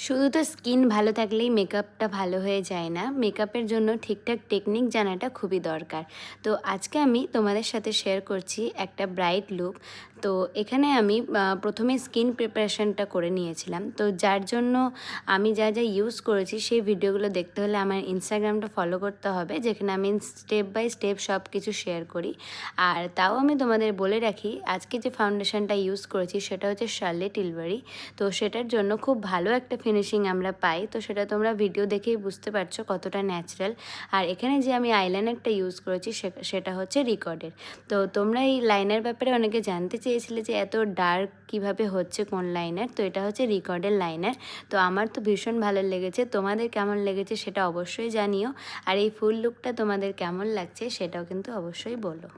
শুধু তো স্কিন ভালো থাকলেই মেকআপটা ভালো হয়ে যায় না, মেকআপের জন্য ঠিকঠাক টেকনিক জানাটা খুবই দরকার। তো আজকে আমি তোমাদের সাথে শেয়ার করছি একটা ব্রাইট লুক। তো এখানে আমি প্রথমে স্কিন প্রিপারেশনটা করে নিয়েছিলাম। তো যার জন্য আমি যা যা ইউজ করেছি সেই ভিডিওগুলো দেখতে হলে আমার ইনস্টাগ্রামটা ফলো করতে হবে, যেখানে আমি স্টেপ বাই স্টেপ সব কিছু শেয়ার করি। আর তাও আমি তোমাদের বলে রাখি, আজকে যে ফাউন্ডেশনটা ইউজ করেছি সেটা হচ্ছে শার্লেট টিলবারি। তো সেটার জন্য খুব ভালো একটা ফিনিশিং আমরা পাই। তো সেটা তোমরা ভিডিও দেখেই বুঝতে পারছো কতটা ন্যাচারাল। আর এখানে যে আমি আইলাইনারটা ইউজ করেছি সেটা হচ্ছে রিকর্ডের। তো তোমরা এই লাইনার ব্যাপারে অনেকে জানতে চেয়েছিলে যে এত ডার্ক কিভাবে হচ্ছে কোন লাইনার। তো এটা হচ্ছে রিকর্ডের লাইনার। তো আমার তো ভীষণ ভালো লেগেছে, তোমাদের কেমন লেগেছে সেটা অবশ্যই জানিও। আর এই ফুল লুকটা তোমাদের কেমন লাগছে সেটাও কিন্তু অবশ্যই বলো।